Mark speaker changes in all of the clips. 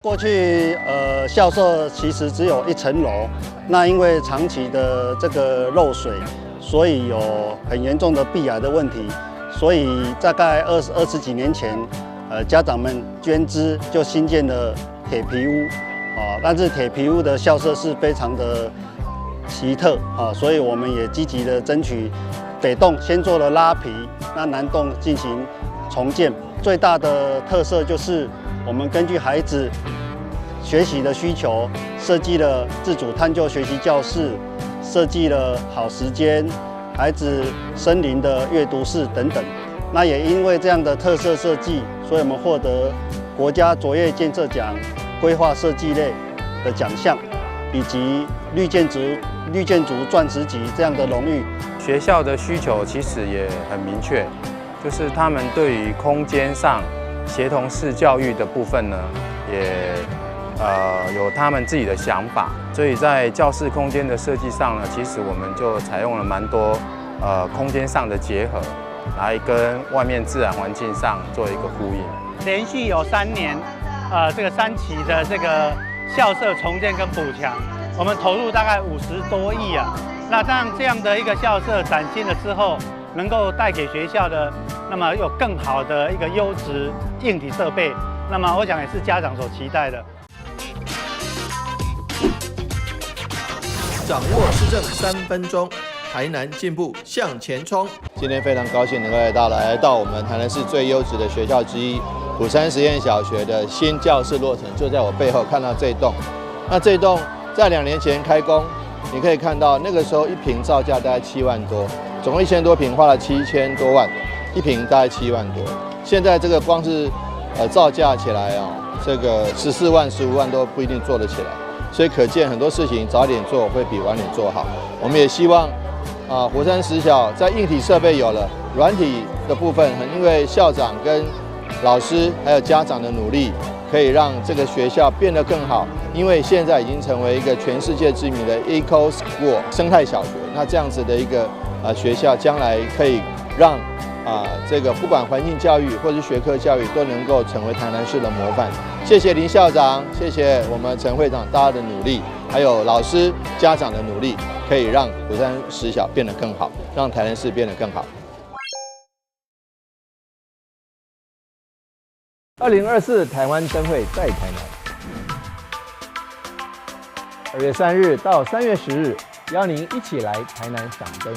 Speaker 1: 过去校舍其实只有1层楼，那因为长期的这个漏水，所以有很严重的壁癌的问题，所以大概二十几年前，家长们捐资就新建了铁皮屋，但是铁皮屋的校舍是非常的奇特，所以我们也积极的争取北栋先做了拉皮，那南栋进行重建。最大的特色就是我们根据孩子学习的需求，设计了自主探究学习教室，设计了好时间、孩子森林的阅读室等等。那也因为这样的特色设计，所以我们获得国家卓越建设奖规划设计类的奖项，以及绿建筑钻石级这样的荣誉。
Speaker 2: 学校的需求其实也很明确，就是他们对于空间上协同式教育的部分呢，也有他们自己的想法，所以在教室空间的设计上呢，其实我们就采用了蛮多空间上的结合，来跟外面自然环境上做一个呼应。
Speaker 3: 连续有3年，这个3期的这个校舍重建跟补强，我们投入大概50多亿啊。那让这样的一个校舍崭新了之后，能够带给学校的，那么有更好的一个优质硬体设备，那么我想也是家长所期待的。
Speaker 4: 掌握施政3分钟，台南进步向前冲。
Speaker 5: 今天非常高兴能够来到我们台南市最优质的学校之一虎山实验小学的新教室落成，就在我背后看到这栋。那这栋在2年前开工，你可以看到那个时候1坪造价大概7万多，总共1000多坪花了7000多万，1坪大概7万多。现在这个光是造价起来这个14万、15万都不一定做得起来。所以可见很多事情早点做会比晚点做好。我们也希望虎山实小在硬体设备有了，软体的部分，因为校长跟老师还有家长的努力，可以让这个学校变得更好。因为现在已经成为一个全世界知名的 Eco School 生态小学，那这样子的一个学校，将来可以让这个不管环境教育或是学科教育都能够成为台南市的模范。谢谢林校长，谢谢我们陈会长大家的努力，还有老师家长的努力，可以让虎山实小变得更好，让台南市变得更好。
Speaker 4: 2024台湾灯会在台南，2月3日到3月10日，邀您一起来台南赏灯。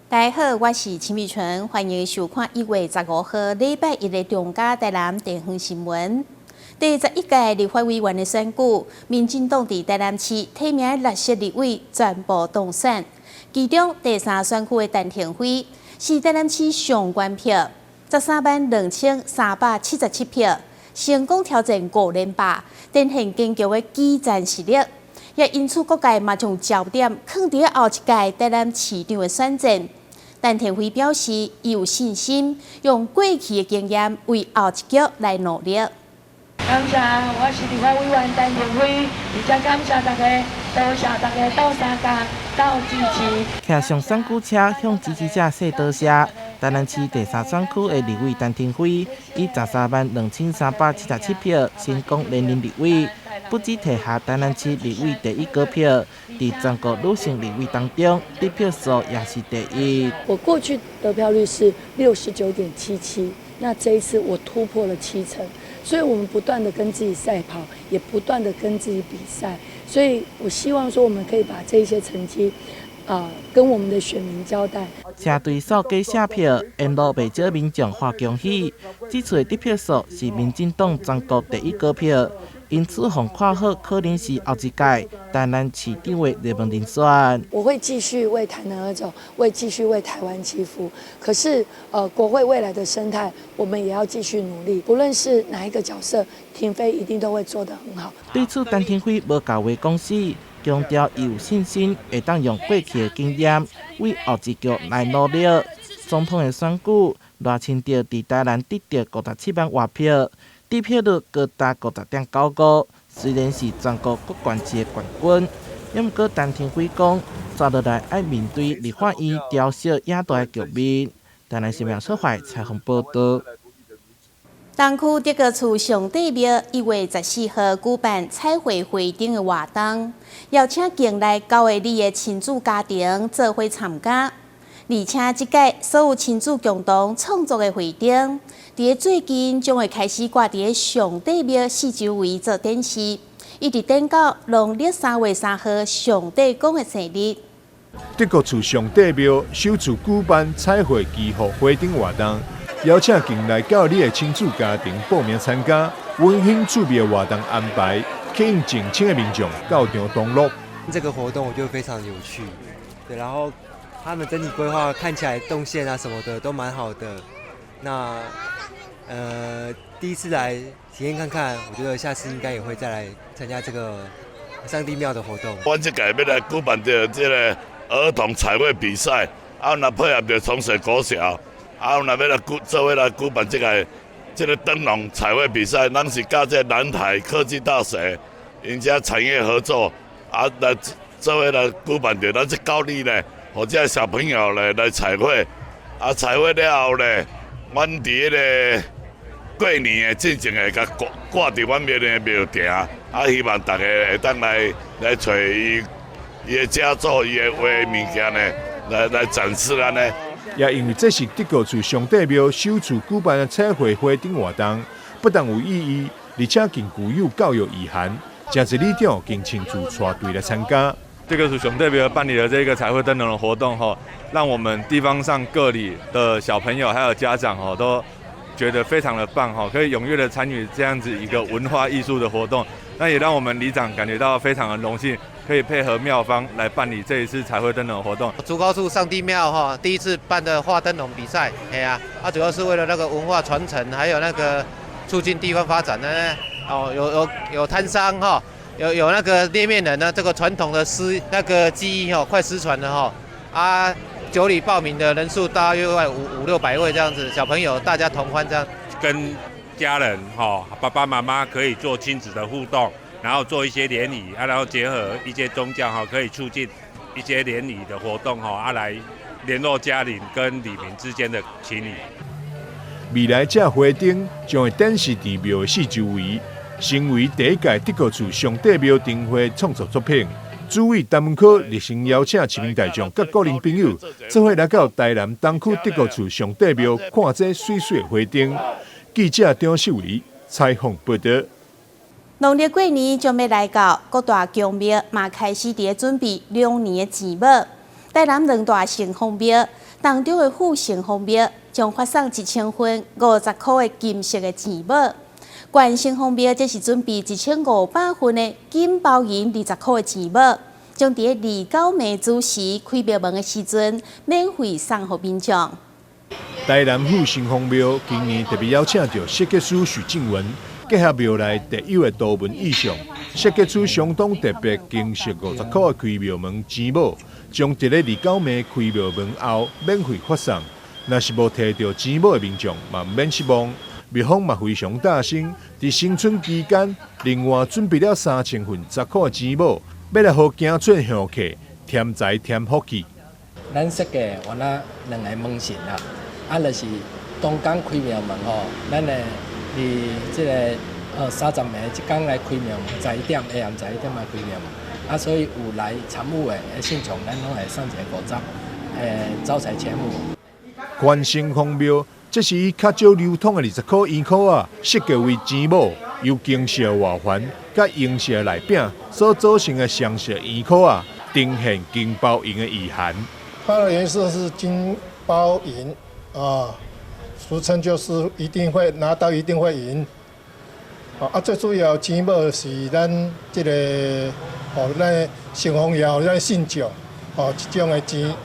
Speaker 6: 大家好，我是秦美纯，欢迎收看1月15號禮拜1的中嘉台南地方新聞。第11屆立法委員的選舉，民進黨在台南市提名6席立委全部當選，其中第3選區的陳廷輝是台南市上懸票，132377票，成功挑戰5連霸，展現堅強的基戰實力。也因此各界嘛將焦點放在後一屆台南市長的選戰。陳廷輝表示，伊有信心用過去的經驗為後一局來努力。
Speaker 7: 感謝，我是立法委員陳廷輝，而且感謝大家，多謝大家到參加、到支持。
Speaker 8: 騎上選舉車向支持者說多謝。台南市第3選區的立委陳廷輝以132377票成功連任立委。不止摕下台南市立委第1高票，在全國女性立委當中，得票數也是第1。
Speaker 9: 我過去得票率是69.77%，那這一次我突破了7成，所以我們不斷的跟自己賽跑，也不斷的跟自己比賽，所以我希望說我們可以把這些成績跟我們的選民交代。
Speaker 8: 車隊數計寫票，沿路不少民眾發恭喜，這次的得票數是民進黨全國第1高票。因此，互看好可能是後一屆台南市長的熱門人選。
Speaker 9: 我會繼續為台南而走，會繼續為台灣祈福。可是，國會未來的生態，我們也要繼續努力。不論是哪一個角色，廷輝一定都會做得很好。
Speaker 8: 對此，陳廷輝無教話講死，強調伊有信心會當用過去的經驗為後一局來努力。總統的選舉。赖清德伫台南得到57万外票，得票率高达50.99%，虽然是全国各县市的冠军，不过陈廷辉讲，接落来要面对立法院调小野大的局面。台南新闻社会采访报道。
Speaker 6: 东区德国厝上帝庙1月14号举办彩绘会灯的活动，邀请境内9个里的亲子家庭做伙参加。而且这届所有亲子共同创作的会灯，伫最近将会开始挂伫上帝庙四周围做展示，一直等到农历3月3号上帝公的生日。
Speaker 10: 德国厝上帝庙首次举办彩绘祈福花灯活动，邀请境内9里的亲子家庭报名参加。温馨趣味的活动安排，吸引近千的民众到场同乐。
Speaker 11: 这个活动我觉得非常有趣，对，然后他们整体规划看起来动线啊什么的都蛮好的。那第一次来体验看看，我觉得下次应该也会再来参加这个上帝庙的活动。
Speaker 12: 我这届要来举办的这个儿童彩绘比赛，啊，那配合着从小国小，啊，那要来做伙来举办这个灯笼彩绘比赛，咱是甲这南台科技大学因遮产业合作，啊，来做伙来举办着咱这9里呢，或者小朋友呢来彩绘，啊，彩绘了后呢，阮伫个过年的进前会甲挂伫阮庙的庙埕，啊，希望大家会当来找伊的佳作、伊的画的物件呢，来展示安尼。
Speaker 10: 也因为这是德国厝上帝庙首次举办的彩绘花灯活动，不但有意义，而且更具有教育意涵。真侪里长更亲自带队来参加。
Speaker 13: 德国厝上帝庙办理了这个彩绘灯笼的活动哈，让我们地方上各里的小朋友还有家长哈都觉得非常的棒哈，可以踊跃的参与这样子一个文化艺术的活动，那也让我们里长感觉到非常的荣幸。可以配合庙方来办理这一次彩绘灯笼活动。
Speaker 14: 竹高处上帝庙哈，第一次办的画灯笼比赛，哎呀，主要是为了那个文化传承，还有那个促进地方发展呢。哦，有摊商哈，有那个捏面人呢，这个传统的那个技艺哈，快失传了哈。啊，九里报名的人数大约500-600位这样子，小朋友大家同欢这样。
Speaker 15: 跟家人哈，爸爸妈妈可以做亲子的互动。然后做一些联谊啊，然后结合一些宗教哈，可以促进一些联谊的活动哈，来联络家庭跟里民之间的情谊。
Speaker 10: 未来这花灯将会展示伫庙的四周围，成为第一届德国厝上帝庙灯会创作作品。主委陈文科热心邀请市民大众甲个人朋友做伙来到台南东区德国厝上帝庙看这水水的花灯。记者张秀仪采访报道。
Speaker 6: 农历过年将要来到，各大宫庙嘛开始伫准备2年的钱宝。台南2大城隍庙当中的副城隍庙将发送1000份50块的金色的钱宝，关城隍庙则是准备1500份的金包银20块的钱宝，将伫29暝子时开庙门的时阵免费送给民众。
Speaker 10: 台南副城隍庙今年特别邀请到设计师许静文。结合庙内特有的图文意象，设计出相当特别金色50块的开庙门钱宝，将伫咧29暝开庙门后免费发送。若是无摕到钱宝的民众，嘛免失望。庙方嘛非常大声，伫新春期间，另外准备了3000份10块钱宝，要来互行出向客添财添福气。
Speaker 16: 咱设计原来2个门神啦，就是东港开庙门吼，咱的。这个30暝一天来开庙门，11点下暗11点来开庙门，所以有来参与的信众，咱拢会送一个50招财签物。
Speaker 10: 关城隍庙，这是以较少流通的20块圆箍啊，设计为钱宝，由金色外环甲银色内柄所组成的双色圆箍啊，呈现金包银的意涵。
Speaker 17: 它的颜色是金包银啊。俗称就是一定会拿到，一定会赢。最主要钱宝是咱这个咱城隍爷咱信众这种的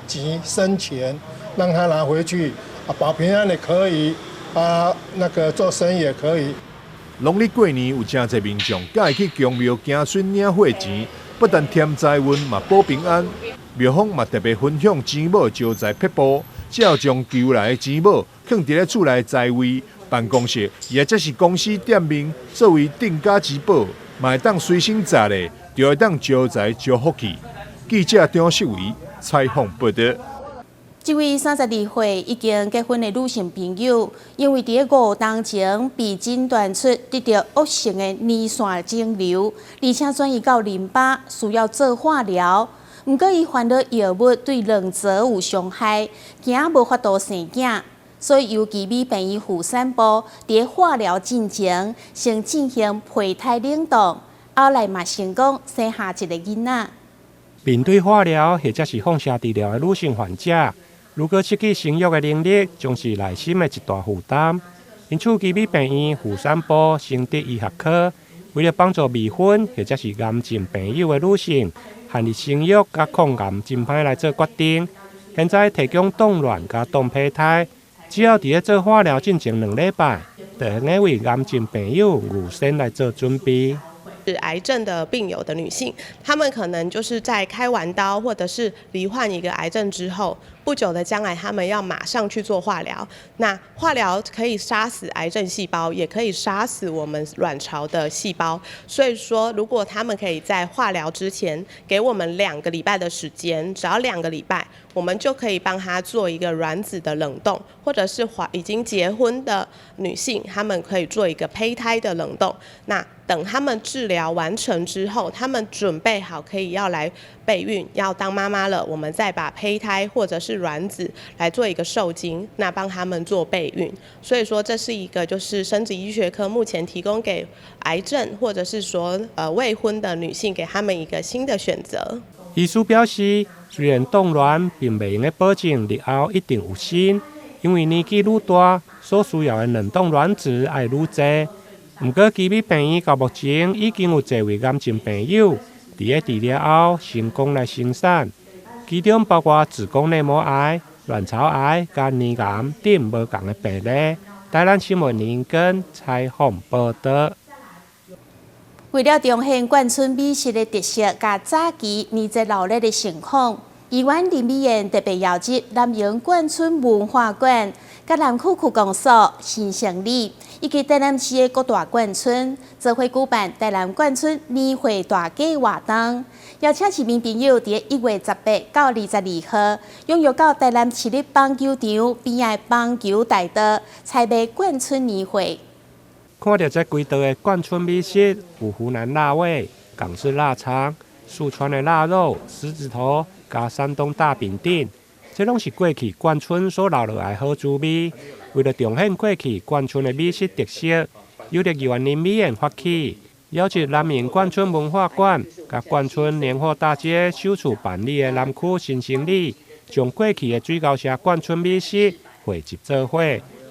Speaker 17: 钱生钱，让他拿回去保平安也可以那个做生意也可以。
Speaker 10: 农历过年有真侪民众敢会去宫庙行春领货钱，不但添财运嘛保平安。庙方嘛特别分享钱宝招财撇步。只要将求来的钱某放伫咧厝内财位、办公室，也则是公司店面作为定价之宝，嘛会当随身载咧，就会当招财招福气。记者张世伟采访报道。
Speaker 6: 这位32岁已经结婚的女性朋友，因为伫5当前被诊断出得到恶性的胰腺肿瘤，而且转移到淋巴，需要做化疗。不过，伊患了药物对卵巢有伤害，惊无法度生囝，所以由奇美病院妇产部伫化疗进前，先进行胚胎冷冻，后来嘛成功生下一个囡仔。
Speaker 18: 面对化疗或者是放射治疗的女性患者，如果失去生育的能力，将是内心的一大负担。因此，奇美病院妇产部升德医学科，为了帮助未婚或者是癌症病友的女性，限制生育甲抗癌真歹来做决定。现在提供冻卵甲冻胚胎，只要伫咧做化疗进前2礼拜，就能为癌症病友预先来做准备。
Speaker 19: 是癌症的病友的女性，她们可能就是在开完刀或者是罹患一个癌症之后，不久的将来她们要马上去做化疗。那化疗可以杀死癌症细胞，也可以杀死我们卵巢的细胞。所以说，如果她们可以在化疗之前给我们2个礼拜的时间，只要2个礼拜，我们就可以帮她做一个卵子的冷冻，或者是已经结婚的女性，她们可以做一个胚胎的冷冻。那等他们治疗完成之后，他们准备好可以要来备孕，要当妈妈了，我们再把胚胎或者是卵子来做一个受精，那帮他们做备孕。所以说，这是一个就是生殖医学科目前提供给癌症或者是说未婚的女性，给他们一个新的选择。
Speaker 18: 医师表示，虽然冻卵并未用保证日后一定有生，因为年纪愈大，所需要的冷冻卵子也愈多。不过，奇美病院到目前已经有多位癌症病友伫咧治疗后成功来生产，其中包括子宫内膜癌、卵巢癌、甲黏癌等无同的病例。台南新闻林根采访报道。
Speaker 6: 为了彰显眷村美食的特色，甲早期年节闹热的盛况，宜园林美苑特别邀集南营眷村文化馆、甲南区区公所、新城里以及台南市的各大眷村，做伙举办台南眷村年会大家活动，邀请市民朋友伫1月18到22号，踊跃到台南市立棒球场边仔棒球大道采买眷村年会。
Speaker 18: 看到这规道的眷村美食，有湖南腊味、港式腊肠、四川的腊肉、狮子头，加山东大饼等，这拢是过去眷村所留落来好滋味。为了彰显过去眷村的美食特色，由宜园林美苑发起，邀请南营眷村文化馆、甲眷村年货大街首次办理的南区新城里，将过去的水沟社眷村美食汇集做伙，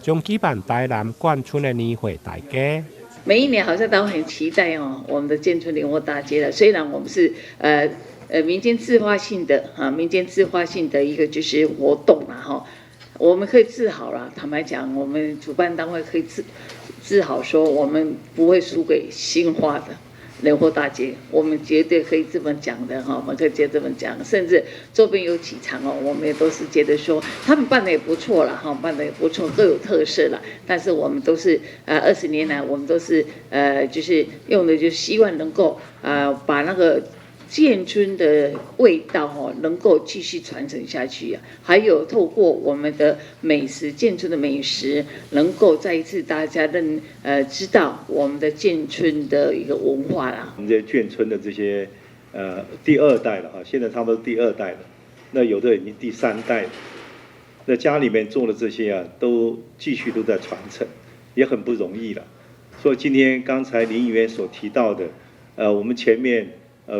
Speaker 18: 将举办台南眷村的年会大家。
Speaker 20: 每一年好像都很期待哦，我们的建村年货大街了。虽然我们是民间自发性的一个就是活动啦哈。我们可以自豪啦，坦白讲，我们主办单位可以自豪说，我们不会输给新化的年货大街，我们绝对可以这么讲的哈，我们可以直接这么讲，甚至周边有几场哦，我们也都是觉得说，他们办的也不错啦哈，办的也不错，各有特色啦。但是我们都是20年来，我们都是就是用的就希望能够把那个建村的味道哦，能够继续传承下去啊！还有透过我们的美食，建村的美食，能够再一次大家知道我们的建村的一个文化啦。
Speaker 21: 我们这些建村的这些第2代了哈，现在差不多第2代了，那有的已经第3代了。那家里面做的这些啊，都继续都在传承，也很不容易了。所以今天刚才林议员所提到的，我们前面。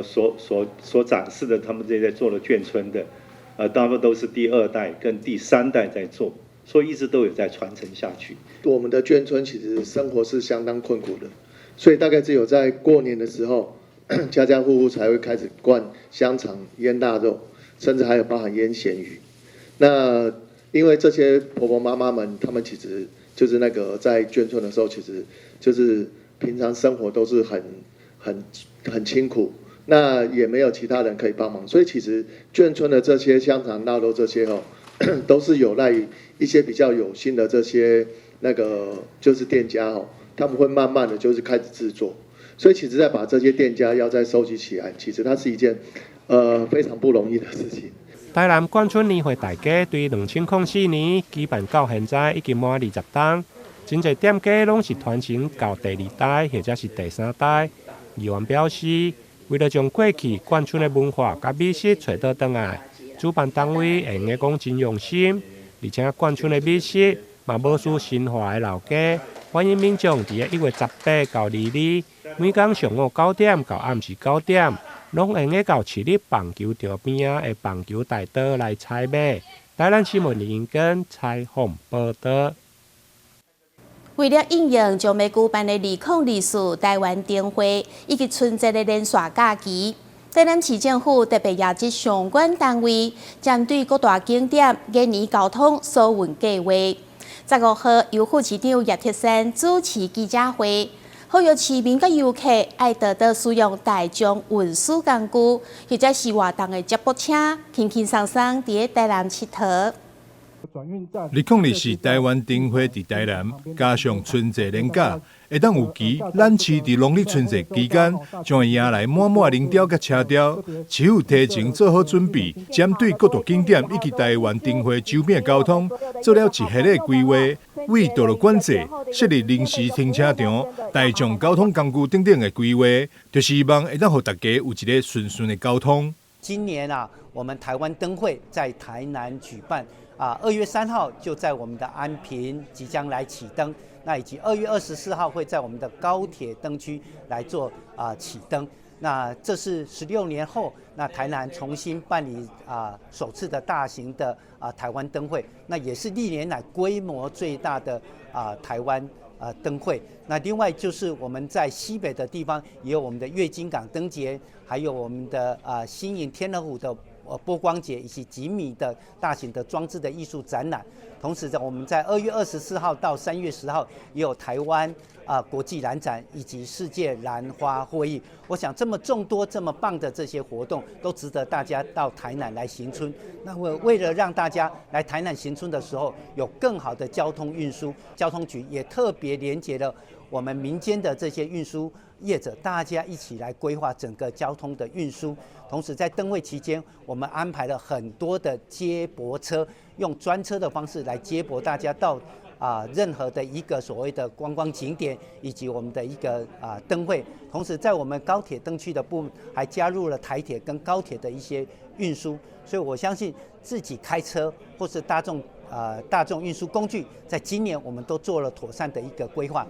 Speaker 21: 所展示的他们这些做了眷村的，大部分都是第2代跟第3代在做，所以一直都有在传承下去。
Speaker 22: 我们的眷村其实生活是相当困苦的，所以大概只有在过年的时候，家家户户才会开始灌香肠、腌腊肉，甚至还有包含腌咸鱼。那因为这些婆婆妈妈们，她们其实就是那个在眷村的时候，其实就是平常生活都是很辛苦。那也没有其他人可以帮忙，所以其实眷村的这些香肠、腊肉这些都是有赖于一些比较有心的这些就是店家他们会慢慢的就是开始制作，所以其实再把这些店家要再收集起来，其实它是一件非常不容易的事情。
Speaker 18: 台南冠春年会大家对2004年举办到现在已经满20档，真侪店家拢是传承到第2代或者是第3代。议员表示，为了将过去冠春的文化甲美食找倒转来，主办单位会用讲真用心，而且冠春的美食嘛无输新华的老家。欢迎民众伫1月18到22，每天上午9点到暗时9点，拢会到市立棒球场边的棒球大道来采买。台南新闻林根采访报道。
Speaker 6: 为了应应将要举办的2024台湾灯会以及春节的连续假期，台南市政府特别邀集相关单位，针对各大景点今年交通疏运计划。15号由副市长叶铁山主持记者会，呼吁市民甲游客爱多多使用大众运输工具，或者是活动的接驳车，轻轻松松伫台南佚佗。
Speaker 10: 2024台湾灯会伫台南，加上春节连假，会当有期。咱市伫农历春节期间，将会迎来满满人潮甲车潮。市府提前做好准备，针对各大景点以及台湾灯会周边交通，做了一系列规划，为道路管制、设立临时停车场、大众交通工具等等的规划，就是希望会当让大家有一个顺顺的交通。
Speaker 1: 今年我们台湾灯会在台南举办。2月3号就在我们的安平即将来启灯，那以及2月24号会在我们的高铁灯区来做启灯。那这是16年后，那台南重新办理首次的大型的台湾灯会，那也是历年来规模最大的台湾灯会。那另外就是我们在西北的地方也有我们的月津港灯节，还有我们的新营天鹅湖的波光节以及几米的大型的装置的艺术展览。同时我们在2月24号到3月10号也有台湾国际蓝展以及世界兰花会议。我想这么众多这么棒的这些活动都值得大家到台南来行春。那为了让大家来台南行春的时候有更好的交通运输，交通局也特别连结了我们民间的这些运输业者，大家一起来规划整个交通的运输。同时在灯会期间，我们安排了很多的接驳车，用专车的方式来接驳大家到任何的一个所谓的观光景点，以及我们的一个灯会。同时在我们高铁灯区的部分，还加入了台铁跟高铁的一些运输。所以我相信自己开车或是大众运输工具，在今年我们都做了妥善的一个规划。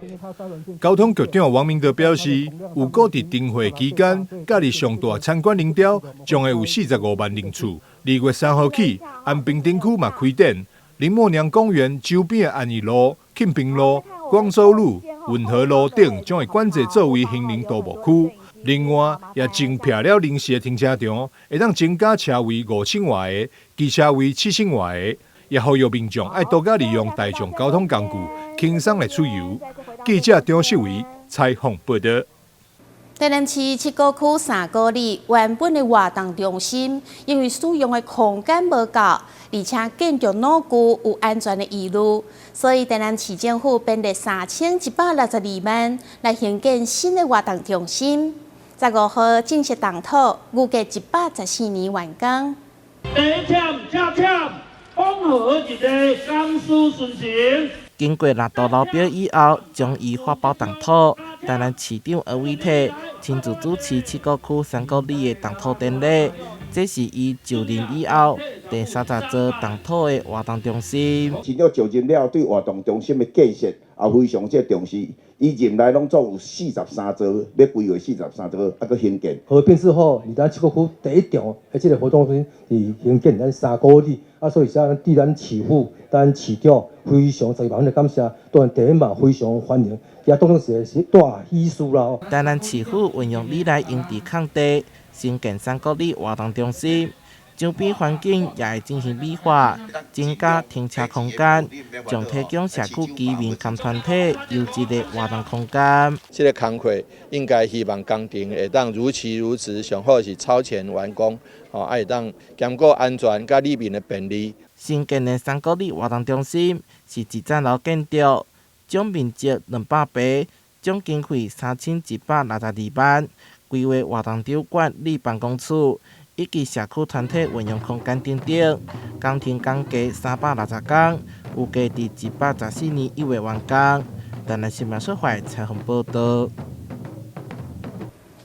Speaker 10: 交通局长王明德表示，有估伫灯会期间，假日上大参观人潮将会有45万人次。2月3号起，安平灯区嘛开展，林默娘公园周边的安义路、庆平路、广州路、运河路等将会管制作为行人道路区。另外，也增辟了临时的停车场，会当增加车位5000外个，机车位7000外个。也呼吁民众爱多加利用大众交通工具，轻松来出游。记者张秀维采访报道。
Speaker 6: 台南市七股区三股里原本的活动中心，因为使用的空间无够，而且建筑老旧有安全的疑虑，所以台南市政府编列3162万来兴建新的活动中心。15号正式动土，预计114年完工。
Speaker 2: 风和一个钢丝顺行。
Speaker 8: 经过6道楼表以后，将伊发包动土。台南市长柯伟泰亲自主持七股区3股里的动土典礼，这是伊就任以后第30座动土的活动中心。
Speaker 23: 市长就任了，对活动中心的建设也非常重视。伊任内拢总有43座，要规划43座，搁兴建。
Speaker 24: 合并之后，咱七股区第一场的这个活动中心是兴建咱3股里，所以咱对咱市府、咱市长非常10万分的感谢，对咱第一嘛非常欢迎，也当然是大喜事啦。
Speaker 8: 台南市府运用里来用地空地，新建3股里活动中心。周边环境也会进行美化，增加停车空间，将提供社区居民及团体优质的活动空间。
Speaker 5: 这个工作应该希望工程会当如期如职，上好是超前完工，会当兼顾安全甲里面的便利。
Speaker 8: 新建的三国里活动中心是一层楼建筑，总面积200平，总经费3162万，规划活动场馆、里办公处以及社区团体运用空间等等，工程工期360天，有价值114年1月完工。台南新闻社会采访报道。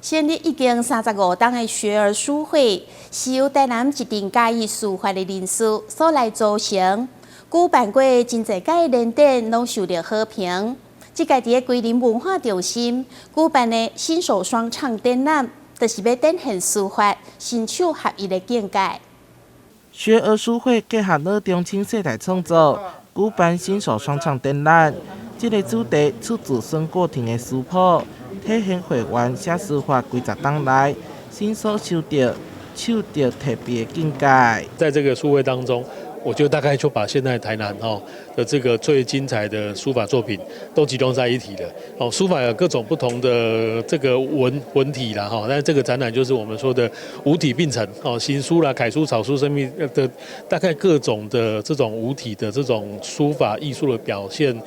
Speaker 6: 成立已经35档的学儿书会，是由台南一定介意书法的人士所来组成。举办过真侪届联展，拢受到好评。这届伫桂林文化中心举办的新手双唱展览，就是要展现书法新手合一的境界。
Speaker 8: 学儿书会结合老中青世代创作，举办新手双唱展览。这个主题出自孙过庭的书谱，体现会员写书法几十档来，新手受到特别的境界。
Speaker 3: 在这个书会当中，我就大概就把现在台南的这个最精彩的书法作品都集中在一起了。书法有各种不同的这个文体啦但是这个展览就是我们说的五体并成行书啦、楷书、草书、生命的大概各种的这种五体的这种书法艺术的表现。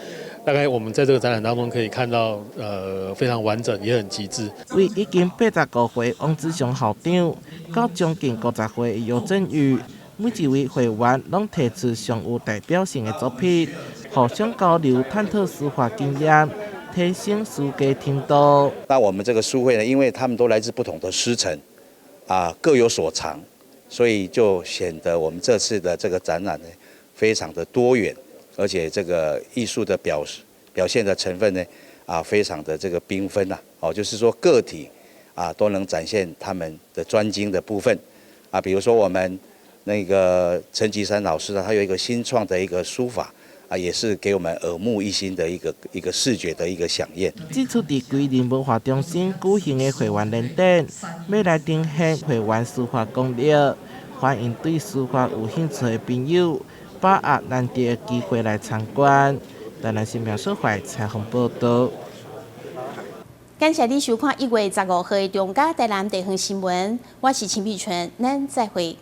Speaker 3: 大概我们在这个展览当中可以看到，非常完整，也很极致。
Speaker 8: 为已经85岁王志祥校长，到将近50岁的尤振宇，每一位会员拢提出上有代表性的作品，互相交流探讨书法经验，提升书艺程度。
Speaker 4: 那我们这个书会呢，因为他们都来自不同的师承，各有所长，所以就显得我们这次的这个展览呢，非常的多元。而且这个艺术的表现的成分呢，非常的这个缤纷就是说个体都能展现他们的专精的部分比如说我们那个陈吉山老师他有一个新创的一个书法也是给我们耳目一新的一个视觉的一个飨宴。
Speaker 8: 这次在桂林文化中心举行的会员联展，要来呈现会员书法功力，欢迎对书法有兴趣的朋友。把握难得的机会来参观。台南新闻社会采访报道。
Speaker 6: 感谢你收看1月15号的中嘉台南地方新闻，我是陈碧纯，咱再会。